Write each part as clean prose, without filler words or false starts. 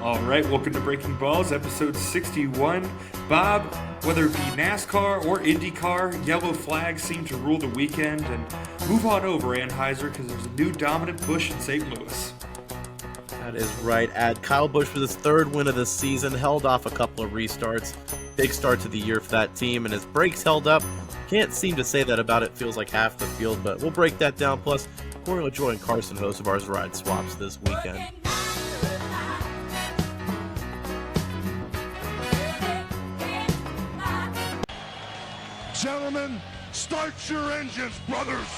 All right, welcome to Breaking Balls, episode 61. Bob, whether it be NASCAR or IndyCar, yellow flags seem to rule the weekend. And move on over, Anheuser, because there's a new dominant Busch in St. Louis. That is right, Ad. Kyle Busch for his third win of the season, held off a couple of restarts. Big start to the year for that team, and his brakes held up. Can't seem to say that about it. Feels like half the field, but we'll break that down. Plus, Corey Lajoie and Carson Hocevar's ride swaps this weekend. Gentlemen, start your engines, brothers!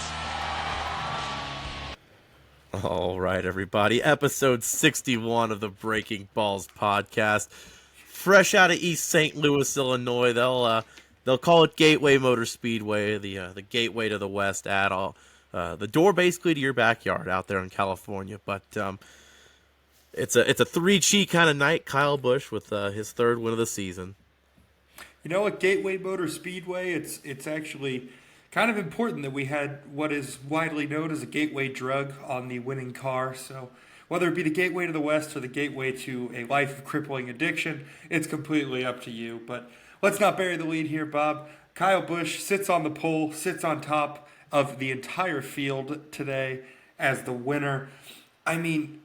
All right, everybody. Episode 61 of the Breaking Balls podcast. Fresh out of East St. Louis, Illinois. They'll call it Gateway Motor Speedway, the gateway to the West at all. The door basically to your backyard out there in California. But it's a 3G kind of night. Kyle Busch with his third win of the season. You know, at Gateway Motor Speedway, it's actually kind of important that we had what is widely known as a gateway drug on the winning car. So whether it be the gateway to the West or the gateway to a life of crippling addiction, it's completely up to you. But let's not bury the lead here, Bob. Kyle Busch sits on the pole, sits on top of the entire field today as the winner. I mean,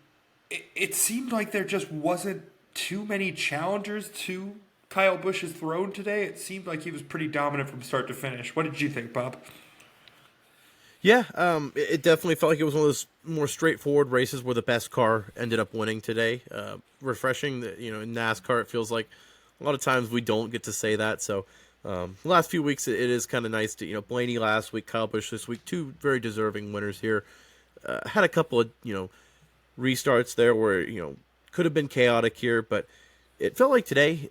it seemed like there just wasn't too many challengers to Kyle Busch's throne today. It seemed like he was pretty dominant from start to finish. What did you think, Bob? Yeah, it definitely felt like it was one of those more straightforward races where the best car ended up winning today. Refreshing that, in NASCAR, it feels like a lot of times we don't get to say that. So the last few weeks, it is kind of nice to, Blaney last week, Kyle Busch this week, two very deserving winners here. Had a couple of, restarts there where, could have been chaotic here, but it felt like today,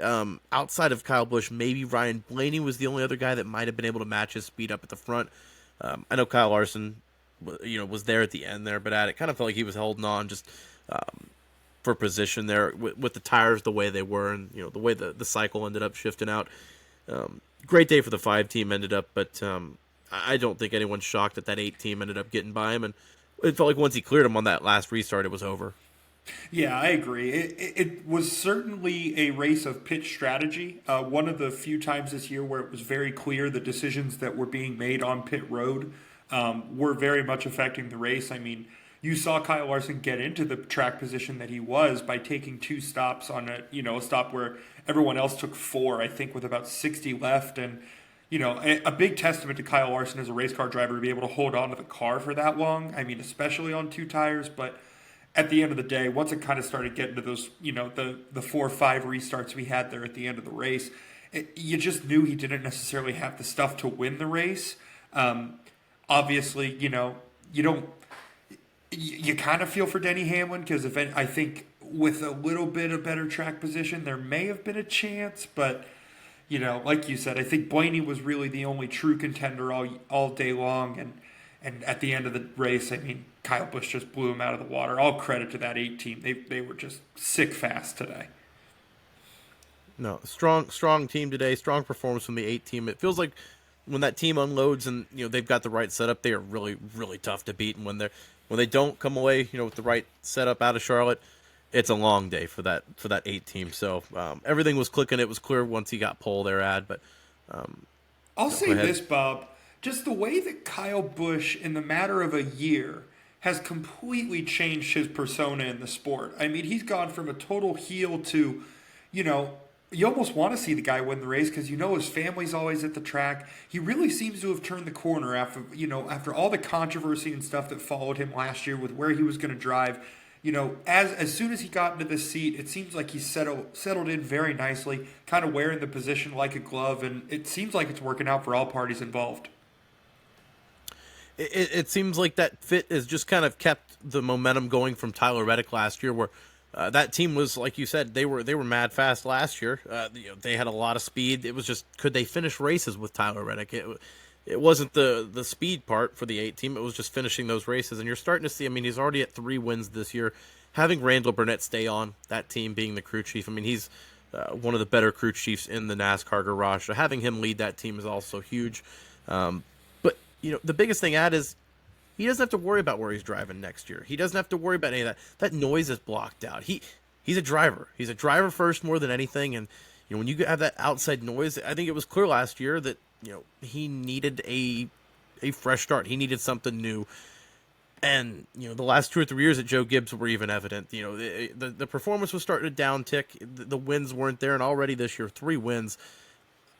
outside of Kyle Busch, maybe Ryan Blaney was the only other guy that might have been able to match his speed up at the front. I know Kyle Larson, was there at the end there, but it kind of felt like he was holding on just for position there with the tires the way they were, and the way the cycle ended up shifting out. Great day for the 5 team ended up, but I don't think anyone's shocked that 8 team ended up getting by him, and it felt like once he cleared him on that last restart, it was over. Yeah, I agree. It was certainly a race of pitch strategy. One of the few times this year where it was very clear the decisions that were being made on pit road were very much affecting the race. I mean, you saw Kyle Larson get into the track position that he was by taking 2 stops on a stop where everyone else took 4, I think, with about 60 left. And, a big testament to Kyle Larson as a race car driver to be able to hold on to the car for that long. I mean, especially on 2 tires, but at the end of the day, once it kind of started getting to those, the 4 or 5 restarts we had there at the end of the race, you just knew he didn't necessarily have the stuff to win the race. Obviously, you kind of feel for Denny Hamlin because I think with a little bit of better track position, there may have been a chance, but like you said, I think Blaney was really the only true contender all day long, and at the end of the race, I mean, Kyle Busch just blew him out of the water. All credit to that 8 team. They were just sick fast today. No, strong team today. Strong performance from the 8 team. It feels like when that team unloads and they've got the right setup, they are really, really tough to beat. And when they don't come away with the right setup out of Charlotte, it's a long day for that 8 team. So everything was clicking. It was clear once he got pole there, Ad. But I'll say this, Bob. Just the way that Kyle Busch, in the matter of a year, has completely changed his persona in the sport. I mean, he's gone from a total heel to, you almost want to see the guy win the race because his family's always at the track. He really seems to have turned the corner after all the controversy and stuff that followed him last year with where he was going to drive. As soon as he got into this seat, it seems like he's settled in very nicely, kind of wearing the position like a glove, and it seems like it's working out for all parties involved. It seems like that fit has just kind of kept the momentum going from Tyler Reddick last year, where that team was, like you said, they were mad fast last year. They had a lot of speed. It was just, could they finish races with Tyler Reddick? It wasn't the speed part for the 8 team. It was just finishing those races, and you're starting to see. I mean, he's already at 3 wins this year. Having Randall Burnett stay on that team, being the crew chief. I mean, he's one of the better crew chiefs in the NASCAR garage. So having him lead that team is also huge. The biggest thing is he doesn't have to worry about where he's driving next year. He doesn't have to worry about any of that. That noise is blocked out. he's a driver. He's a driver first more than anything. And, when you have that outside noise, I think it was clear last year that, he needed a fresh start. He needed something new. And, the last 2 or 3 years at Joe Gibbs were even evident. The performance was starting to downtick. The wins weren't there. And already this year, 3 wins.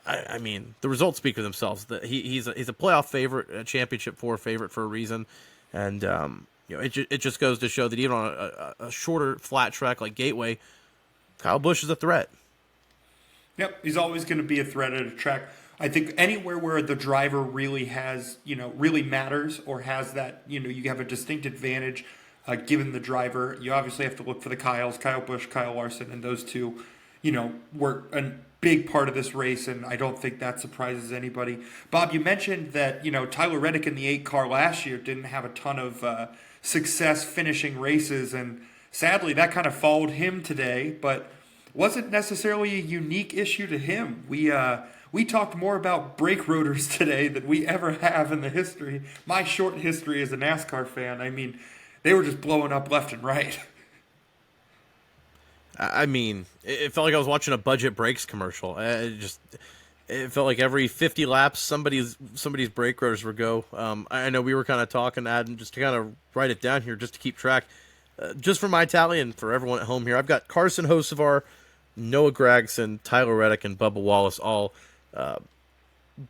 I mean, the results speak for themselves. He's a playoff favorite, a championship 4 favorite for a reason. And, it just goes to show that even on a shorter flat track like Gateway, Kyle Busch is a threat. Yep, he's always going to be a threat at a track. I think anywhere where the driver really has, really matters or has that, you have a distinct advantage given the driver. You obviously have to look for the Kyles, Kyle Busch, Kyle Larson, and those two, were a big part of this race, and I don't think that surprises anybody. Bob, you mentioned that, Tyler Reddick in the 8 car last year didn't have a ton of success finishing races, and sadly that kind of followed him today, but wasn't necessarily a unique issue to him. We talked more about brake rotors today than we ever have in the history. My short history as a NASCAR fan, I mean, they were just blowing up left and right. I mean, it felt like I was watching a budget brakes commercial. It felt like every 50 laps, somebody's brake rotors would go. I know we were kind of talking, Adam, just to kind of write it down here, just to keep track. Just for my tally and for everyone at home here, I've got Carson Hocevar, Noah Gragson, Tyler Reddick, and Bubba Wallace all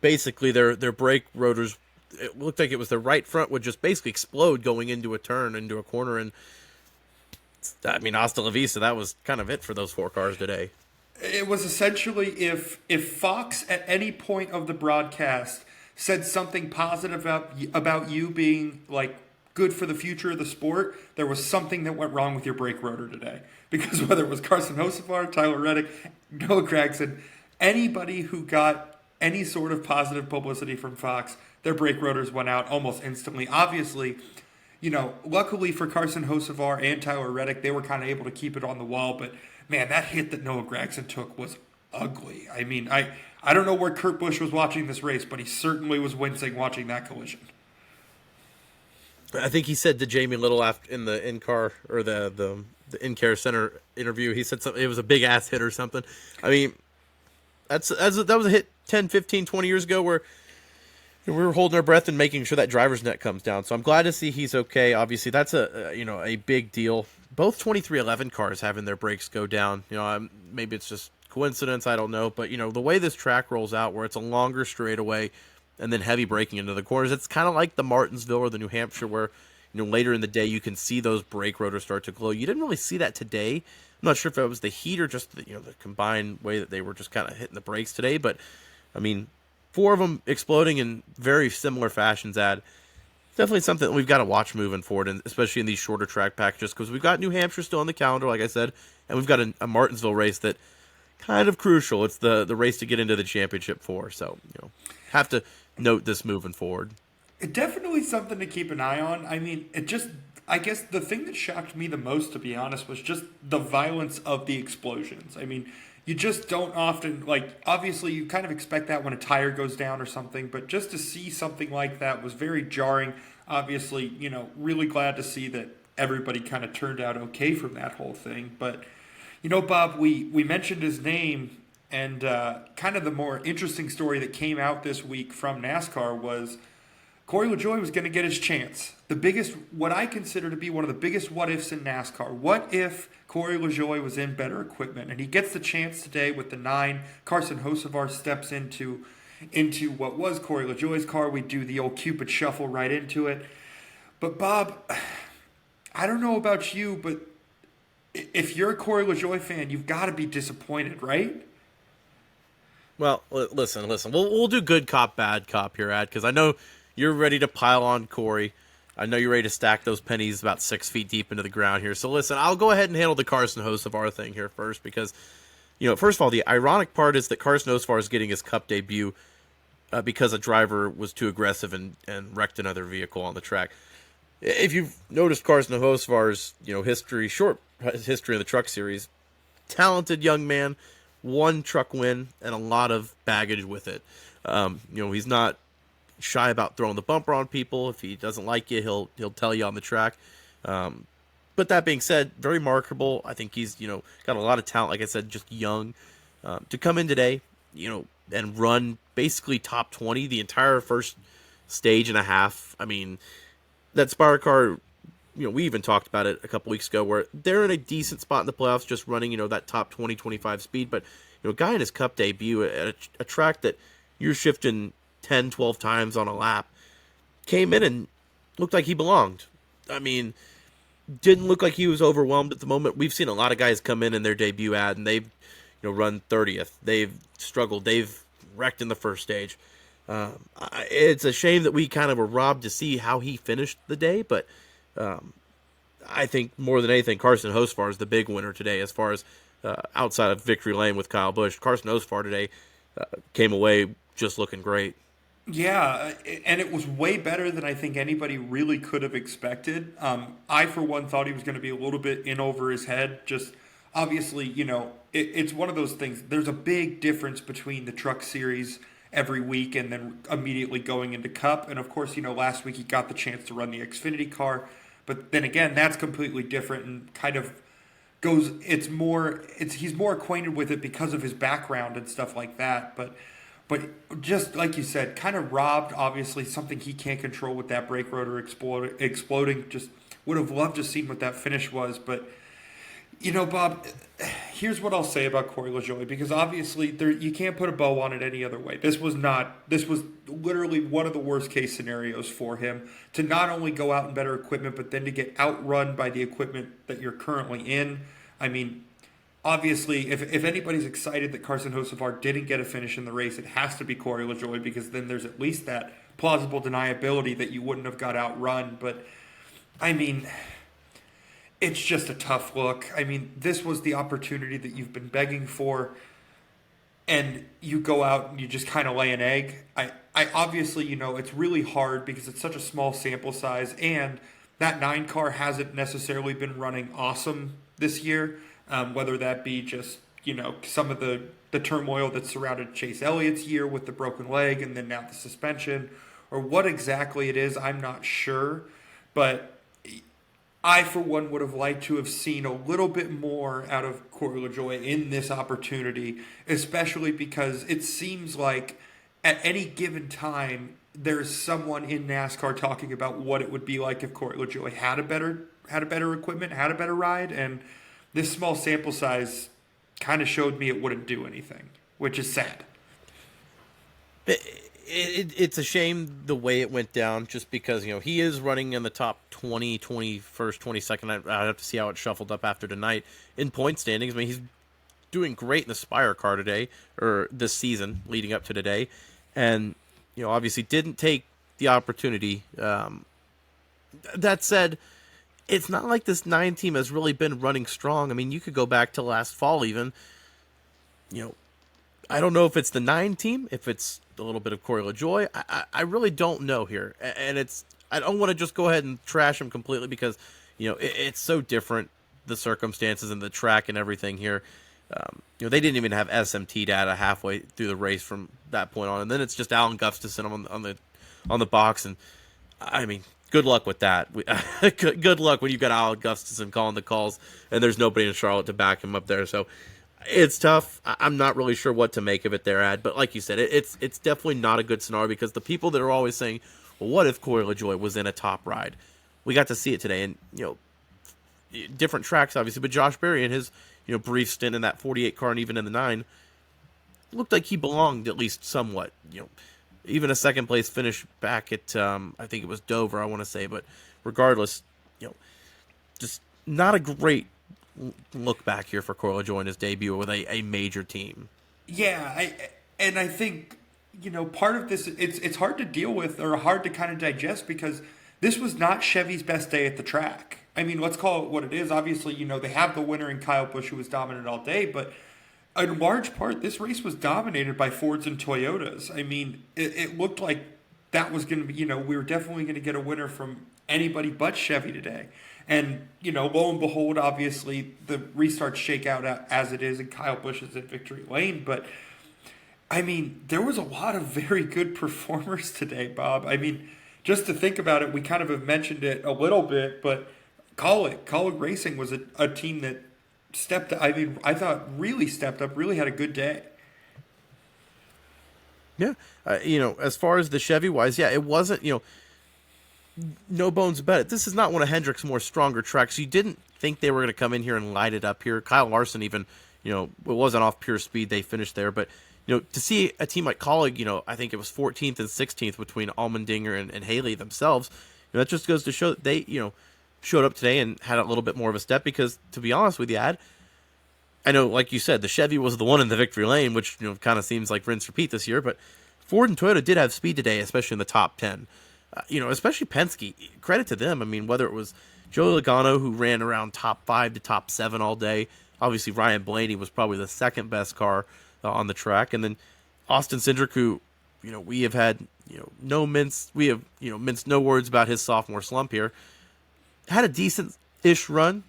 basically their brake rotors. It looked like it was the right front would just basically explode going into a turn, into a corner, and I mean, hasta la vista, that was kind of it for those 4 cars today. It was essentially if Fox at any point of the broadcast said something positive about you being like good for the future of the sport, there was something that went wrong with your brake rotor today. Because whether it was Carson Hocevar, Tyler Reddick, Noah Gragson, anybody who got any sort of positive publicity from Fox, their brake rotors went out almost instantly. Obviously, luckily for Carson Hocevar and Tyler Reddick, they were kind of able to keep it on the wall. But, man, that hit that Noah Gragson took was ugly. I mean, I don't know where Kurt Busch was watching this race, but he certainly was wincing watching that collision. I think he said to Jamie Little in the in-car or the in-car center interview, he said something, it was a big-ass hit or something. I mean, that was a hit 10, 15, 20 years ago where we were holding our breath and making sure that driver's net comes down. So I'm glad to see he's okay. Obviously, that's a big deal. Both 2311 cars having their brakes go down. Maybe it's just coincidence, I don't know. But, the way this track rolls out where it's a longer straightaway and then heavy braking into the corners, it's kind of like the Martinsville or the New Hampshire where, later in the day you can see those brake rotors start to glow. You didn't really see that today. I'm not sure if it was the heat or just the combined way that they were just kind of hitting the brakes today. But, I mean, 4 of them exploding in very similar fashions, definitely something that we've got to watch moving forward, and especially in these shorter track packages, because we've got New Hampshire still on the calendar, like I said, and we've got a Martinsville race that kind of crucial. It's the race to get into the championship 4. So, have to note this moving forward. It definitely something to keep an eye on. I mean, I guess the thing that shocked me the most, to be honest, was just the violence of the explosions. I mean, you just don't often, obviously you kind of expect that when a tire goes down or something, but just to see something like that was very jarring. Obviously, really glad to see that everybody kind of turned out okay from that whole thing. But, Bob, we mentioned his name, and kind of the more interesting story that came out this week from NASCAR was Corey Lajoie was going to get his chance. The biggest, what I consider to be one of the biggest what-ifs in NASCAR. What if Corey Lajoie was in better equipment? And he gets the chance today with the 9. Carson Hocevar steps into what was Corey Lajoie's car. We do the old Cupid shuffle right into it. But, Bob, I don't know about you, but if you're a Corey Lajoie fan, you've got to be disappointed, right? Well, listen. We'll do good cop, bad cop here, Ad, because I know you're ready to pile on Corey. I know you're ready to stack those pennies about 6 feet deep into the ground here. So listen, I'll go ahead and handle the Carson Hocevar thing here first because, first of all, the ironic part is that Carson Hocevar is getting his Cup debut because a driver was too aggressive and wrecked another vehicle on the track. If you've noticed Carson Hocevar's, short history in the Truck Series, talented young man, 1 truck win and a lot of baggage with it. He's not shy about throwing the bumper on people. If he doesn't like you, he'll tell you on the track. But that being said, very marketable. I think he's, got a lot of talent. Like I said, just young. To come in today, and run basically top 20 the entire first stage and a half. I mean, that Spire car, we even talked about it a couple weeks ago where they're in a decent spot in the playoffs just running, that top 20, 25 speed. But, a guy in his Cup debut at a track that you're shifting 10, 12 times on a lap came in and looked like he belonged. I mean, didn't look like he was overwhelmed at the moment. We've seen a lot of guys come in their debut ad and they've run 30th. They've struggled. They've wrecked in the first stage. It's a shame that we kind of were robbed to see how he finished the day, but I think more than anything, Carson Hocevar is the big winner today as far as outside of victory lane with Kyle Busch. Carson Hocevar today came away just looking great. Yeah, and it was way better than I think anybody really could have expected. I, for one, thought he was going to be a little bit in over his head. Just obviously, it's one of those things. There's a big difference between the Truck Series every week and then immediately going into Cup. And of course, last week he got the chance to run the Xfinity car. But then again, that's completely different and kind of goes, he's more acquainted with it because of his background and stuff like that. But just like you said, kind of robbed, obviously, something he can't control with that brake rotor exploding. Just would have loved to see what that finish was. But, Bob, here's what I'll say about Corey Lajoie, because obviously you can't put a bow on it any other way. This was literally one of the worst case scenarios for him, to not only go out in better equipment, but then to get outrun by the equipment that you're currently in. I mean, obviously, if anybody's excited that Carson Hocevar didn't get a finish in the race, it has to be Corey Lajoie, because then there's at least that plausible deniability that you wouldn't have got outrun. But, I mean, it's just a tough look. I mean, this was the opportunity that you've been begging for, and you go out and you just kind of lay an egg. I obviously, it's really hard because it's such a small sample size, and that 9 car hasn't necessarily been running awesome this year. Whether that be just, some of the turmoil that surrounded Chase Elliott's year with the broken leg and then now the suspension, or what exactly it is, I'm not sure. But I, for one, would have liked to have seen a little bit more out of Corey Lajoie in this opportunity, especially because it seems like at any given time there's someone in NASCAR talking about what it would be like if Corey Lajoie had a better equipment, had a better ride, and this small sample size kind of showed me it wouldn't do anything, which is sad. It's a shame the way it went down, just because, he is running in the top 20, 21st, 22nd. I'd have to see how it shuffled up after tonight in point standings. I mean, he's doing great in the Spire car today, or this season leading up to today. And, obviously didn't take the opportunity. That said, it's not like this 9 team has really been running strong. I mean, you could go back to last fall even. I don't know if it's the 9 team, if it's a little bit of Corey Lajoie. I really don't know here. And I don't want to just go ahead and trash him completely because, it's so different, the circumstances and the track and everything here. They didn't even have SMT data halfway through the race from that point on. And then it's just Alan Gustafson on the box. And, I mean, good luck with that. Good luck when you've got Alan Gustafson calling the calls and there's nobody in Charlotte to back him up there. So it's tough. I'm not really sure what to make of it there, Ad. But like you said, it's definitely not a good scenario because the people that are always saying, well, what if Corey Lajoie was in a top ride? We got to see it today. And, different tracks, obviously. But Josh Berry in his, brief stint in that 48 car and even in the 9 looked like he belonged at least somewhat. Even a second place finish back at, I think it was Dover, I want to say. But regardless, just not a great look back here for Corey Lajoie in his debut with a major team. Yeah, I think, part of this, it's hard to deal with or hard to kind of digest because this was not Chevy's best day at the track. I mean, let's call it what it is. Obviously, they have the winner in Kyle Busch who was dominant all day, but in large part, this race was dominated by Fords and Toyotas. I mean, it looked like that was going to be, we were definitely going to get a winner from anybody but Chevy today. And, lo and behold, obviously, the restarts shake out as it is, and Kyle Busch is at victory lane. But, I mean, there was a lot of very good performers today, Bob. I mean, just to think about it, we kind of have mentioned it a little bit, but Kaulig Racing was a team that I thought really stepped up, really had a good day. Yeah. As far as the Chevy wise, yeah, it wasn't, no bones about it. This is not one of Hendrick's more stronger tracks. You didn't think they were going to come in here and light it up here. Kyle Larson even, it wasn't off pure speed. They finished there. But, to see a team like Kaulig, I think it was 14th and 16th between Allmendinger and Haley themselves. That just goes to show that they, showed up today and had a little bit more of a step because, to be honest with you, Ad, I know, like you said, the Chevy was the one in the victory lane, which, kind of seems like rinse repeat this year. But Ford and Toyota did have speed today, especially in the top 10. Especially Penske, credit to them. I mean, whether it was Joey Logano, who ran around top 5 to top 7 all day. Obviously, Ryan Blaney was probably the second best car on the track. And then Austin Cindric, who, we have had, minced no words about his sophomore slump here. Had a decent-ish run,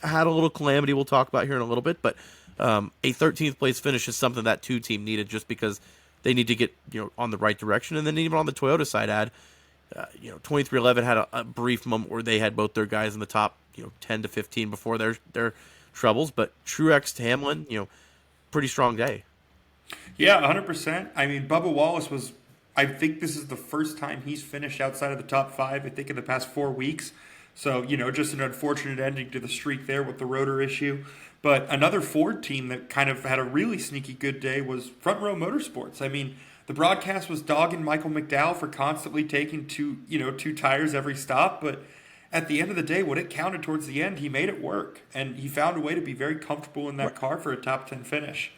had a little calamity we'll talk about here in a little bit. But a 13th place finish is something that 2 team needed just because they need to get, on the right direction. And then even on the Toyota side, Ad, 2311 had a brief moment where they had both their guys in the top, 10 to 15 before their troubles. But Truex to Hamlin, pretty strong day. Yeah, 100%. I mean, Bubba Wallace I think this is the first time he's finished outside of the top 5, I think, in the past 4 weeks. So, just an unfortunate ending to the streak there with the rotor issue. But another Ford team that kind of had a really sneaky good day was Front Row Motorsports. I mean, the broadcast was dogging Michael McDowell for constantly taking two tires every stop. But at the end of the day, when it counted towards the end, he made it work. And he found a way to be very comfortable in that car for a top 10 finish.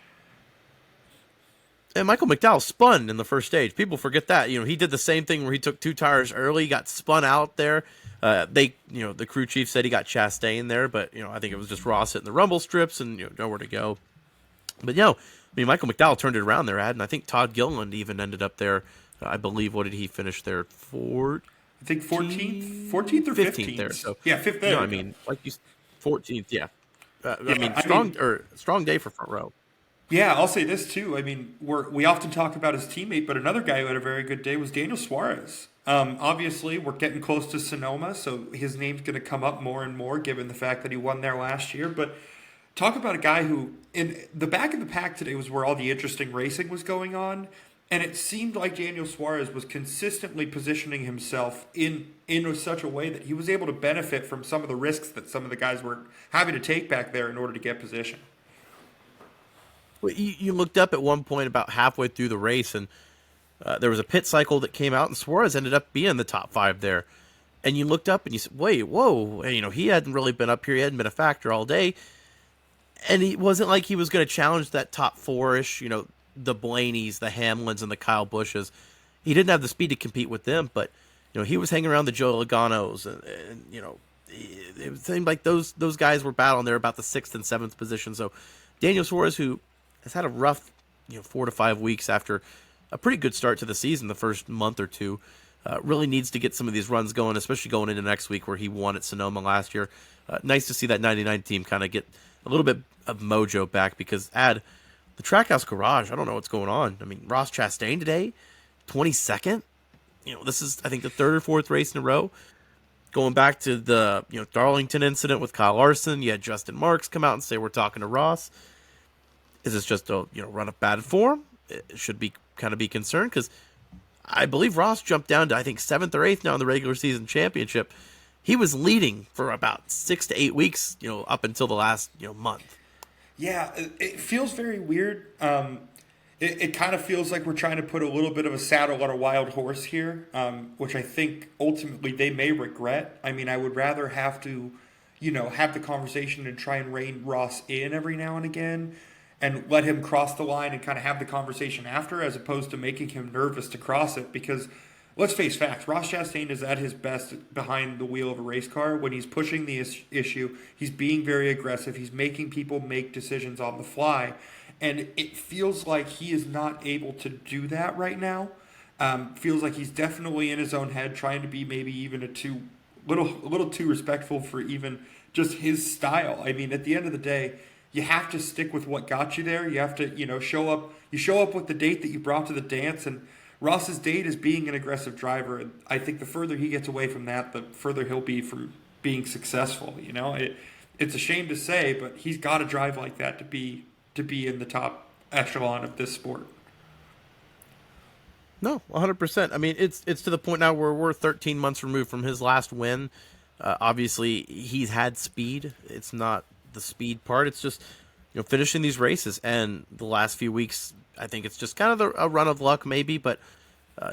And Michael McDowell spun in the first stage. People forget that. He did the same thing where he took 2 tires early, got spun out there. The crew chief said he got Chastain there, but, I think it was just Ross hitting the rumble strips and, nowhere to go. But, Michael McDowell turned it around there, Ad, and I think Todd Gilliland even ended up there. I believe, what did he finish there? I think 14th or 15th there. So, yeah, 5th there. Like you 14th, yeah. Strong day for Front Row. Yeah, I'll say this too. I mean, we often talk about his teammate, but another guy who had a very good day was Daniel Suarez. Obviously, we're getting close to Sonoma, so his name's going to come up more and more given the fact that he won there last year. But talk about a guy who, in the back of the pack today was where all the interesting racing was going on, and it seemed like Daniel Suarez was consistently positioning himself in such a way that he was able to benefit from some of the risks that some of the guys were having to take back there in order to get position. Well, you looked up at one point about halfway through the race, and there was a pit cycle that came out, and Suarez ended up being in the top 5 there. And you looked up and you said, wait, whoa, he hadn't really been up here. He hadn't been a factor all day. And it wasn't like he was going to challenge that top 4-ish, the Blaneys, the Hamlins, and the Kyle Busches. He didn't have the speed to compete with them, but, he was hanging around the Joe Logano's, and it seemed like those guys were battling there about the 6th and 7th position. So Daniel Suarez, who has had a rough, 4 to 5 weeks after a pretty good start to the season, the first month or two, really needs to get some of these runs going, especially going into next week where he won at Sonoma last year. Nice to see that 99 team kind of get a little bit of mojo back because, Ad, the Trackhouse Garage, I don't know what's going on. I mean, Ross Chastain today, 22nd. This is, I think, the 3rd or 4th race in a row. Going back to the, Darlington incident with Kyle Larson, you had Justin Marks come out and say, we're talking to Ross. Is this just a run of bad form? It should be kind of be concerned because I believe Ross jumped down to, I think, 7th or 8th now in the regular season championship. He was leading for about 6 to 8 weeks, up until the last month. Yeah, it feels very weird. It kind of feels like we're trying to put a little bit of a saddle on a wild horse here, which I think ultimately they may regret. I mean, I would rather have to, have the conversation and try and rein Ross in every now and again and let him cross the line and kind of have the conversation after, as opposed to making him nervous to cross it. Because let's face facts, Ross Chastain is at his best behind the wheel of a race car. When he's pushing the issue, he's being very aggressive. He's making people make decisions on the fly. And it feels like he is not able to do that right now. Feels like he's definitely in his own head, trying to be maybe even a little too respectful for even just his style. I mean, at the end of the day, you have to stick with what got you there. You have to, show up. You show up with the date that you brought to the dance, and Ross's date is being an aggressive driver. And I think the further he gets away from that, the further he'll be from being successful. It's a shame to say, but he's got to drive like that to be in the top echelon of this sport. No, 100%. I mean, it's to the point now where we're 13 months removed from his last win. Obviously, he's had speed. It's not the speed part. It's just finishing these races. And the last few weeks, I think it's just kind of a run of luck, maybe. But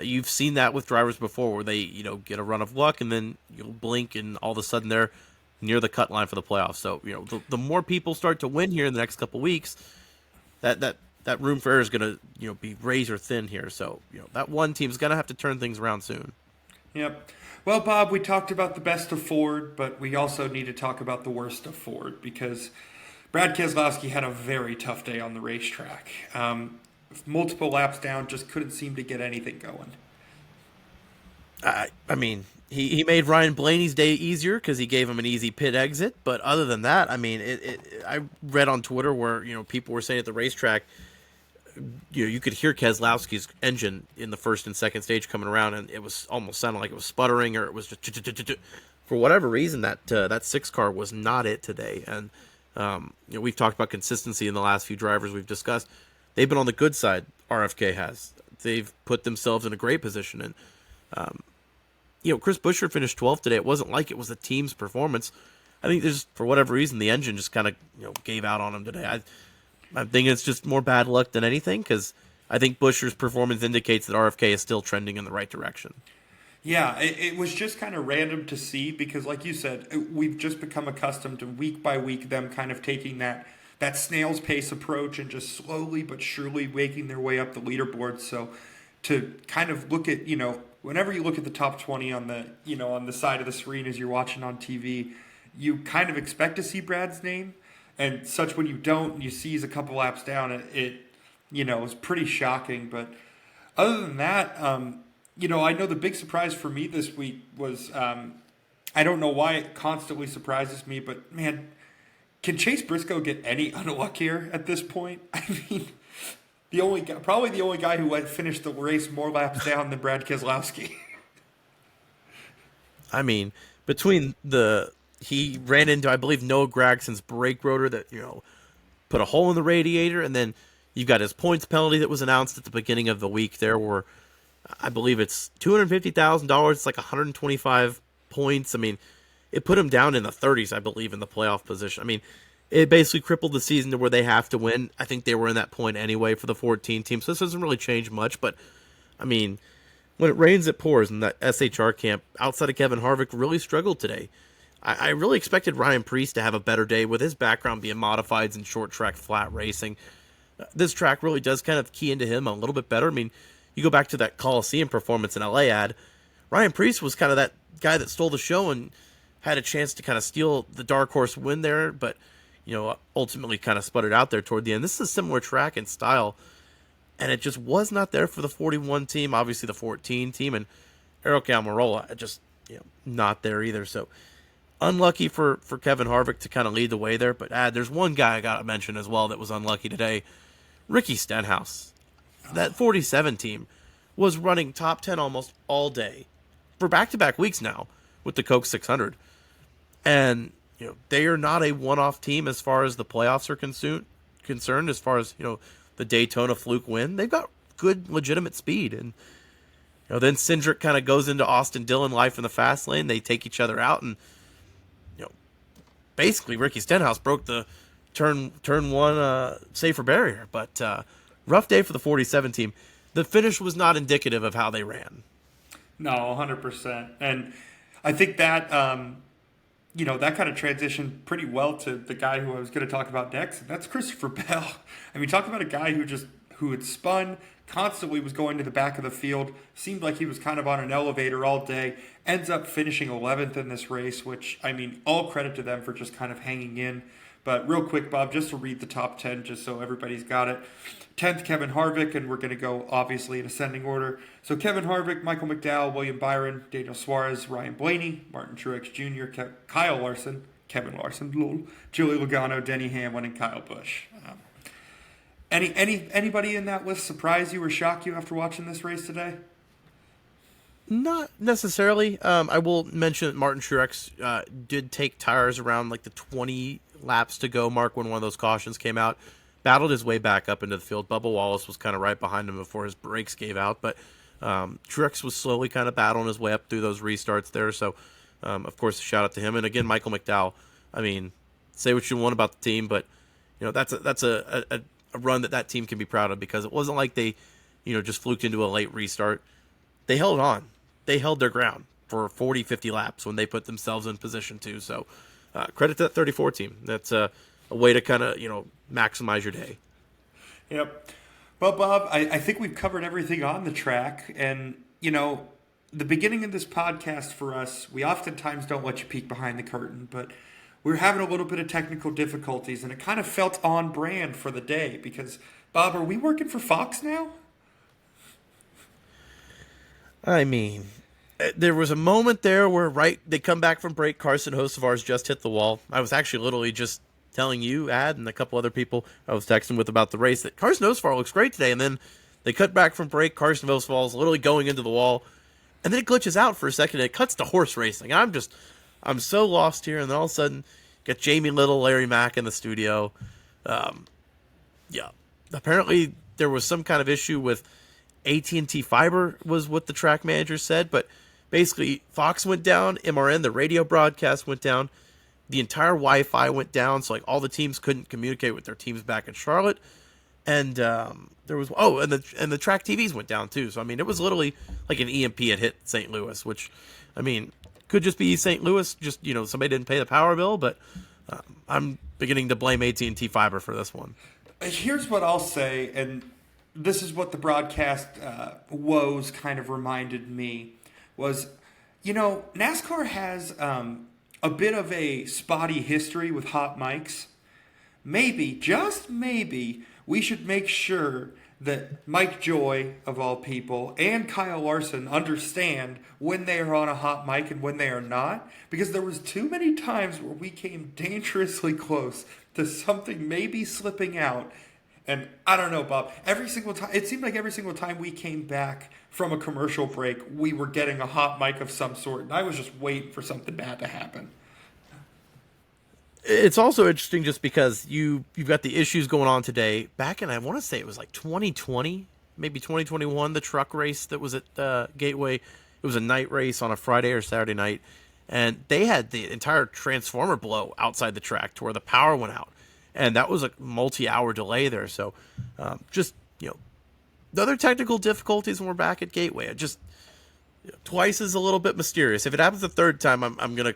you've seen that with drivers before, where they get a run of luck and then you'll blink and all of a sudden they're near the cut line for the playoffs. So the more people start to win here in the next couple weeks, that room for error is going to be razor thin here. So that one team's going to have to turn things around soon. Yep. Well, Bob, we talked about the best of Ford, but we also need to talk about the worst of Ford, because Brad Keselowski had a very tough day on the racetrack. Multiple laps down, just couldn't seem to get anything going. I mean, he made Ryan Blaney's day easier because he gave him an easy pit exit. But other than that, I mean, I read on Twitter where people were saying at the racetrack, you could hear Keselowski's engine in the first and second stage coming around, and it was almost sounded like it was sputtering, or it was just for whatever reason that 6 car was not it today. And we've talked about consistency in the last few drivers we've discussed. They've been on the good side. RFK has. They've put themselves in a great position, and Chris Buescher finished 12th today. It wasn't like it was the team's performance. I think there's, for whatever reason, the engine just kind of gave out on him today. I'm thinking it's just more bad luck than anything, because I think Buescher's performance indicates that RFK is still trending in the right direction. Yeah, it was just kind of random to see, because like you said, we've just become accustomed to week by week them kind of taking that snail's pace approach and just slowly but surely making their way up the leaderboard. So to kind of look at, whenever you look at the top 20 on the side of the screen as you're watching on TV, you kind of expect to see Brad's name. And such, when you don't, and you see he's a couple laps down, it was pretty shocking. But other than that, I know the big surprise for me this week was, I don't know why it constantly surprises me, but man, can Chase Briscoe get any unluck here at this point? I mean, probably the only guy who had finished the race more laps down than Brad Keselowski. I mean, between he ran into, I believe, Noah Gragson's brake rotor that, put a hole in the radiator. And then you've got his points penalty that was announced at the beginning of the week there, where I believe it's $250,000. It's like 125 points. I mean, it put him down in the 30s, I believe, in the playoff position. I mean, it basically crippled the season to where they have to win. I think they were in that point anyway for the 14 team. So this doesn't really change much. But, I mean, when it rains, it pours. And that SHR camp, outside of Kevin Harvick, really struggled today. I really expected Ryan Preece to have a better day with his background being modifieds and short track flat racing. This track really does kind of key into him a little bit better. I mean, you go back to that Coliseum performance in LA ad, Ryan Preece was kind of that guy that stole the show and had a chance to kind of steal the dark horse win there, but ultimately kind of sputtered out there toward the end. This is a similar track and style, and it just was not there for the 41 team, obviously the 14 team, and Eric Almirola just not there either. So unlucky for Kevin Harvick to kind of lead the way there. But there's one guy I got to mention as well that was unlucky today, Ricky Stenhouse. That 47 team was running top 10 almost all day for back-to-back weeks now with the Coke 600. And they are not a one-off team as far as the playoffs are concerned, as far as the Daytona fluke win. They've got good, legitimate speed. And then Hendrick kind of goes into Austin Dillon life in the fast lane. They take each other out, and basically Ricky Stenhouse broke the turn one safer barrier. But rough day for the 47 team. The finish was not indicative of how they ran. No, 100%. And I think that that kind of transitioned pretty well to the guy who I was going to talk about next, and that's Christopher Bell. I mean, talk about a guy who had spun, constantly was going to the back of the field, seemed like he was kind of on an elevator all day, ends up finishing 11th in this race, which, I mean, all credit to them for just kind of hanging in. But real quick, Bob, just to read the top 10, just so everybody's got it. 10th, Kevin Harvick, and we're going to go, obviously, in ascending order. So Kevin Harvick, Michael McDowell, William Byron, Daniel Suarez, Ryan Blaney, Martin Truex Jr., Kyle Larson, Kevin Larson, lol, Joey Logano, Denny Hamlin, and Kyle Busch. Anybody in that list surprise you or shock you after watching this race today? Not necessarily. I will mention that Martin Truex did take tires around like the 20 laps to go mark when one of those cautions came out. Battled his way back up into the field. Bubba Wallace was kind of right behind him before his brakes gave out, but Truex was slowly kind of battling his way up through those restarts there. So, of course, a shout out to him. And again, Michael McDowell. I mean, say what you want about the team, but that's a run that team can be proud of, because it wasn't like they just fluked into a late restart. They held on. They held their ground for 40, 50 laps when they put themselves in position to. So credit to that 34 team. That's a way to kind of, maximize your day. Yep. Well, Bob, I think we've covered everything on the track. And, the beginning of this podcast for us, we oftentimes don't let you peek behind the curtain, but we were having a little bit of technical difficulties, and it kind of felt on brand for the day because, Bob, are we working for Fox now? I mean, there was a moment there where they come back from break, Carson Hocevar's just hit the wall. I was actually literally just telling you, Ad, and a couple other people I was texting with about the race that Carson Hocevar looks great today, and then they cut back from break, Carson Hocevar is literally going into the wall, and then it glitches out for a second, and it cuts to horse racing. I'm so lost here, and then all of a sudden, got Jamie Little, Larry Mack in the studio. Apparently there was some kind of issue with AT&T Fiber was what the track manager said, but basically Fox went down, MRN, the radio broadcast went down, the entire Wi-Fi went down, so like all the teams couldn't communicate with their teams back in Charlotte, and there was the track TVs went down too. So I mean, it was literally like an EMP had hit St. Louis, which I mean could just be St. Louis, just somebody didn't pay the power bill, but I'm beginning to blame AT&T Fiber for this one. Here's what I'll say, and this is what the broadcast woes kind of reminded me, was, NASCAR has a bit of a spotty history with hot mics. Maybe, just maybe, we should make sure that Mike Joy, of all people, and Kyle Larson understand when they are on a hot mic and when they are not, because there was too many times where we came dangerously close to something maybe slipping out. And I don't know, Bob, every single time, it seemed like every single time we came back from a commercial break, we were getting a hot mic of some sort, and I was just waiting for something bad to happen. It's also interesting just because you've got the issues going on today. Back in, I want to say it was like 2020, maybe 2021, the truck race that was at Gateway. It was a night race on a Friday or Saturday night, and they had the entire transformer blow outside the track to where the power went out. And that was a multi-hour delay there. So the other technical difficulties when we're back at Gateway, it just twice is a little bit mysterious. If it happens the third time, I'm going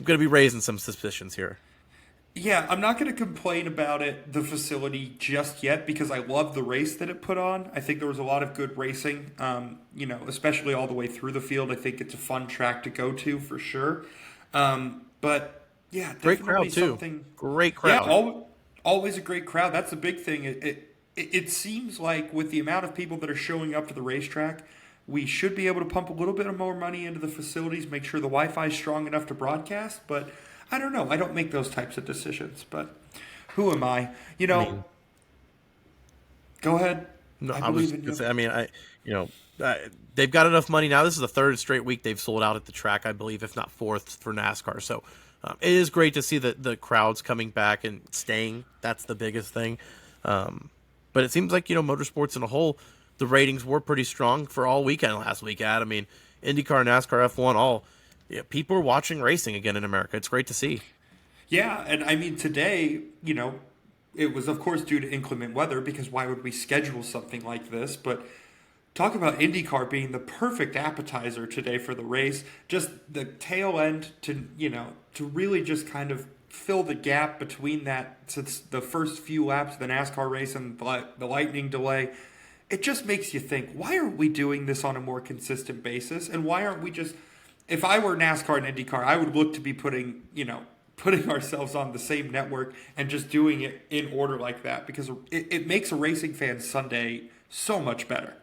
to be raising some suspicions here. Yeah, I'm not going to complain about the facility just yet, because I love the race that it put on. I think there was a lot of good racing, especially all the way through the field. I think it's a fun track to go to for sure. But yeah, great crowd too. Great crowd. Yeah, always a great crowd. That's the big thing. It seems like with the amount of people that are showing up to the racetrack, we should be able to pump a little bit more money into the facilities, make sure the Wi-Fi is strong enough to broadcast. But I don't know. I don't make those types of decisions. But who am I? Go ahead. No, I was going to say, I mean, they've got enough money now. This is the third straight week they've sold out at the track, I believe, if not fourth for NASCAR. So it is great to see the crowds coming back and staying. That's the biggest thing. But it seems like, motorsports in a whole, the ratings were pretty strong for all weekend last week, Ad. I mean, IndyCar, NASCAR, F1, people are watching racing again in America. It's great to see. Yeah, and I mean, today, it was, of course, due to inclement weather, because why would we schedule something like this? But talk about IndyCar being the perfect appetizer today for the race. Just the tail end to really just kind of fill the gap between that, since the first few laps of the NASCAR race and the lightning delay. It just makes you think, why aren't we doing this on a more consistent basis? And why aren't we just, if I were NASCAR and IndyCar, I would look to be putting ourselves on the same network and just doing it in order like that, because it makes a racing fan's Sunday so much better.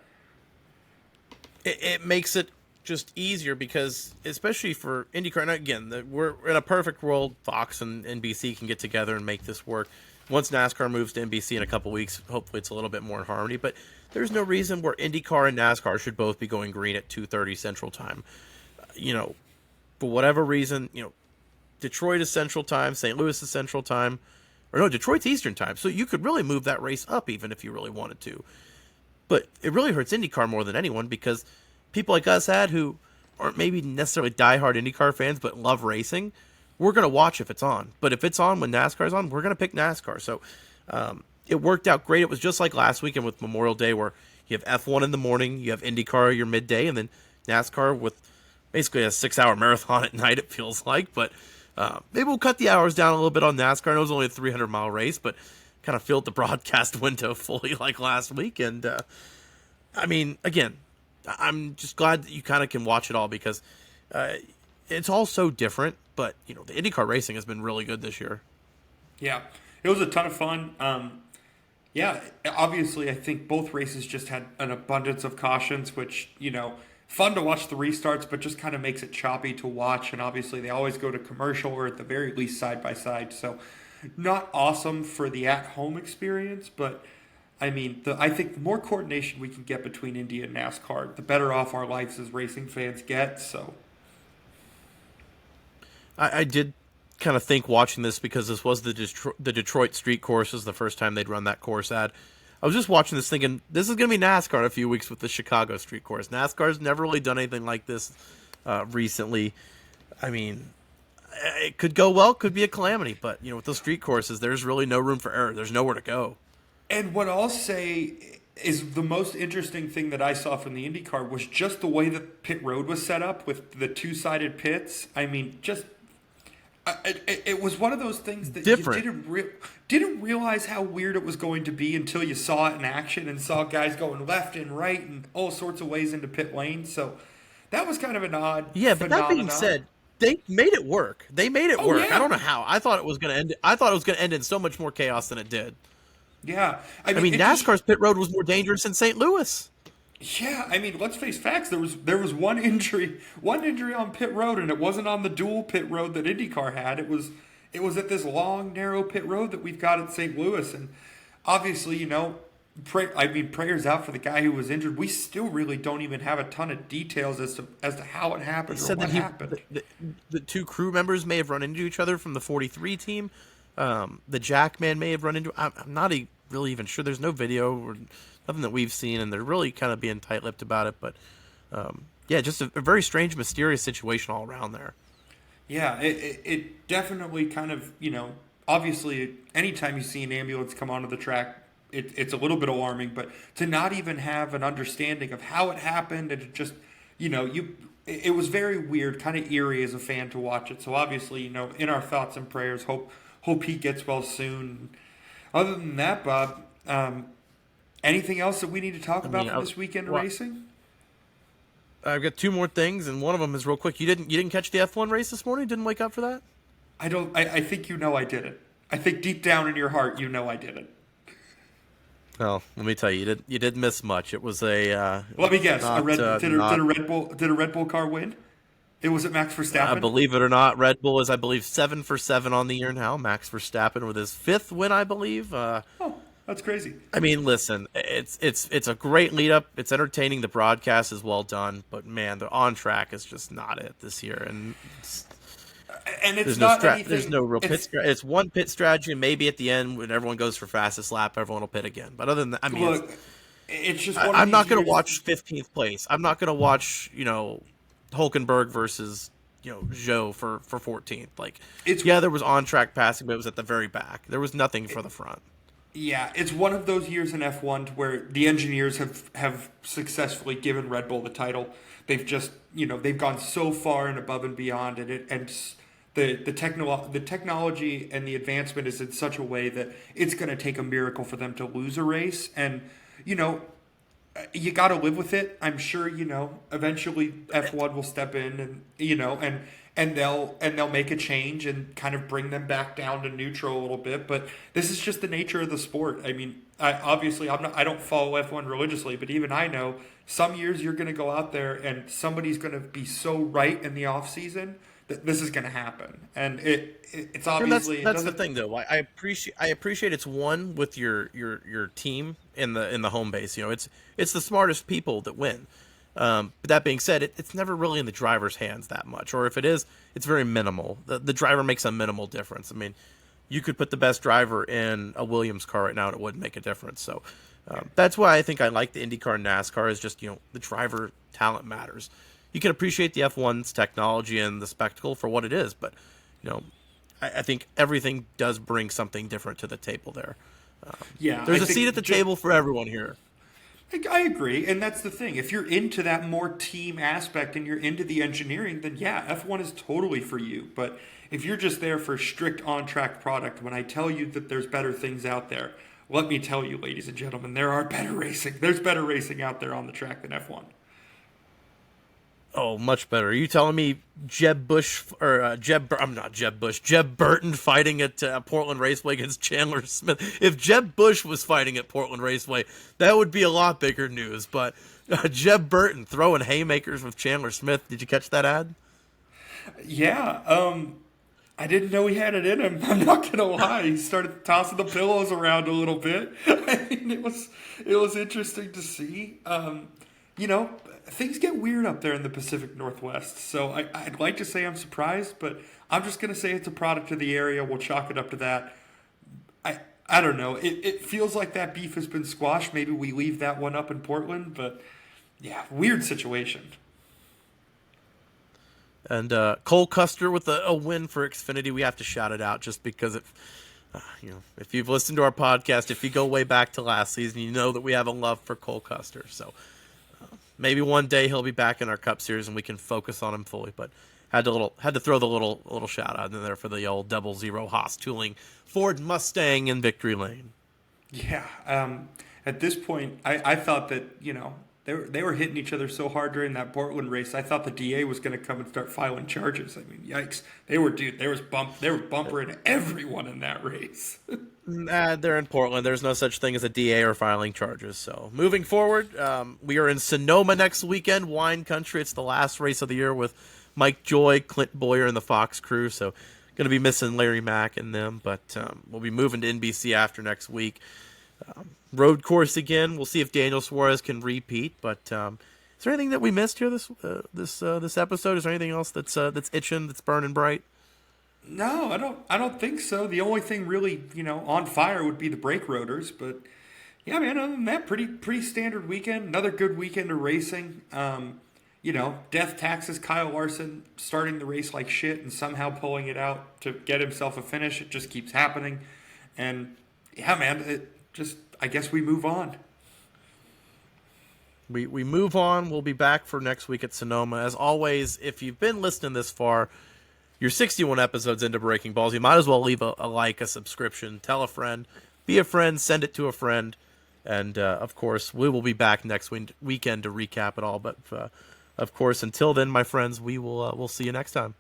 It makes it just easier because, especially for IndyCar, and again, we're in a perfect world, Fox and NBC can get together and make this work. once NASCAR moves to NBC in a couple weeks, hopefully it's a little bit more in harmony. But there's no reason where IndyCar and NASCAR should both be going green at 2:30 Central Time. For whatever reason, Detroit is Central Time, St. Louis is Central Time, or no, Detroit's Eastern Time. So you could really move that race up even if you really wanted to. But it really hurts IndyCar more than anyone because people like us who aren't maybe necessarily diehard IndyCar fans but love racing, we're going to watch if it's on. But if it's on when NASCAR's on, we're going to pick NASCAR. So it worked out great. It was just like last weekend with Memorial Day where you have F1 in the morning, you have IndyCar your midday, and then NASCAR with basically a 6-hour marathon at night, it feels like. But maybe we'll cut the hours down a little bit on NASCAR. I know it was only a 300-mile race, but kind of filled the broadcast window fully like last week. And, again, I'm just glad that you kind of can watch it all because it's all so different. But, the IndyCar racing has been really good this year. Yeah, it was a ton of fun. Obviously, I think both races just had an abundance of cautions, which, fun to watch the restarts, but just kind of makes it choppy to watch. And obviously, they always go to commercial or at the very least side by side. So not awesome for the at-home experience, but I think the more coordination we can get between Indy and NASCAR, the better off our lives as racing fans get. So I did kind of think watching this because this was the Detroit street course. This is the first time they'd run that course at. I was just watching this thinking, this is going to be NASCAR in a few weeks with the Chicago street course. NASCAR's never really done anything like this recently. It could go well, could be a calamity, but with those street courses, there's really no room for error. There's nowhere to go. And what I'll say is the most interesting thing that I saw from the IndyCar was just the way that pit road was set up with the two-sided pits. It was one of those things that different. You didn't realize how weird it was going to be until you saw it in action and saw guys going left and right and all sorts of ways into pit lane. So that was kind of an odd but that being said, they made it work. They made it work. Yeah. I don't know how. I thought it was going to end in so much more chaos than it did. Yeah. NASCAR's pit road was more dangerous than St. Louis. Yeah, let's face facts. There was one injury on pit road, and it wasn't on the dual pit road that IndyCar had. It was at this long, narrow pit road that we've got at St. Louis, and obviously, prayers out for the guy who was injured. We still really don't even have a ton of details as to how it happened or what happened. The two crew members may have run into each other from the 43 team. The Jackman may have run into. I'm not really even sure. There's no video or nothing that we've seen, and they're really kind of being tight-lipped about it. But, just a very strange, mysterious situation all around there. Yeah, it definitely kind of, obviously anytime you see an ambulance come onto the track, it's a little bit alarming. But to not even have an understanding of how it happened and it just, it was very weird, kind of eerie as a fan to watch it. So obviously, in our thoughts and prayers, hope he gets well soon. Other than that, Bob, anything else that we need to talk about for this weekend of racing? I've got two more things, and one of them is real quick. You didn't catch the F1 race this morning? Didn't wake up for that? I don't. I think I did it. I think deep down in your heart, I did it. Well, let me tell you, you didn't miss much. It was a. Let me guess. Did a Red Bull car win? It was at Max Verstappen. Believe it or not, Red Bull is, I believe, 7 for 7 on the year now. Max Verstappen with his 5th win, I believe. That's crazy. Listen, it's a great lead up. It's entertaining. The broadcast is well done, but man, the on track is just not it this year. And it's not anything. There's no real pit strategy. It's one pit strategy, and maybe at the end when everyone goes for fastest lap, everyone will pit again. But other than that, it's just. I'm not going to watch 15th place. I'm not going to watch Hulkenberg versus Zhou for 14th. There was on track passing, but it was at the very back. There was nothing for the front. Yeah, it's one of those years in F1 where the engineers have successfully given Red Bull the title. They've just they've gone so far and above and beyond, and the technology and the advancement is in such a way that it's going to take a miracle for them to lose a race, and you got to live with it. I'm sure eventually F1 will step in and they'll make a change and kind of bring them back down to neutral a little bit. But this is just the nature of the sport. I don't follow F1 religiously, but even I know some years you're going to go out there and somebody's going to be so right in the off season this is going to happen. And it's And obviously that's the thing, though. I appreciate it's one with your team in the home base. You know, it's the smartest people that win. But that being said, it's never really in the driver's hands that much, or if it is, it's very minimal. The driver makes a minimal difference. I mean, you could put the best driver in a Williams car right now, and it wouldn't make a difference. So that's why I think I like the IndyCar and NASCAR is just, you know, the driver talent matters. You can appreciate the F1's technology and the spectacle for what it is, but, you know, I think everything does bring something different to the table there. There's a seat at the table for everyone here. I agree, and that's the thing. If you're into that more team aspect and you're into the engineering, then yeah, F1 is totally for you. But if you're just there for strict on-track product, when I tell you that there's better things out there, let me tell you, ladies and gentlemen, there are better racing. There's better racing out there on the track than F1. Oh, much better. Are you telling me Jeb Burton fighting at Portland Raceway against Chandler Smith? If Jeb Busch was fighting at Portland Raceway, that would be a lot bigger news. But Jeb Burton throwing haymakers with Chandler Smith. Did you catch that ad? Yeah. I didn't know he had it in him. I'm not gonna lie. He started tossing the pillows around a little bit. I mean, it was interesting to see. You know, things get weird up there in the Pacific Northwest. So I'd like to say I'm surprised, but I'm just going to say it's a product of the area. We'll chalk it up to that. I don't know. It feels like that beef has been squashed. Maybe we leave that one up in Portland, but yeah, weird situation. And Cole Custer with a win for Xfinity. We have to shout it out just because you know, if you've listened to our podcast, if you go way back to last season, you know that we have a love for Cole Custer. So maybe one day he'll be back in our Cup Series and we can focus on him fully. But had to throw the little shout out in there for the old 00 Haas Tooling Ford Mustang in victory lane. Yeah. At this point, I thought that, you know, they were hitting each other so hard during that Portland race. I thought the DA was going to come and start filing charges. I mean, yikes! They were bumpering everyone in that race. Nah, they're in Portland. There's no such thing as a DA or filing charges. So moving forward, we are in Sonoma next weekend, wine country. It's the last race of the year with Mike Joy, Clint Boyer, and the Fox crew. So going to be missing Larry Mack and them, but we'll be moving to NBC after next week. Road course again. We'll see if Daniel Suarez can repeat. But is there anything that we missed here this episode? Is there anything else that's itching, that's burning bright? No, I don't think so. The only thing really, you know, on fire would be the brake rotors. But yeah, man, other than that, pretty standard weekend. Another good weekend of racing. You know, death taxes Kyle Larson starting the race like shit and somehow pulling it out to get himself a finish. It just keeps happening. And yeah, man, I guess we move on. We move on. We'll be back for next week at Sonoma. As always, if you've been listening this far, you're 61 episodes into Breaking Balls. You might as well leave a like, a subscription, tell a friend, be a friend, send it to a friend. And, of course, we will be back next weekend to recap it all. But, of course, until then, my friends, we'll see you next time.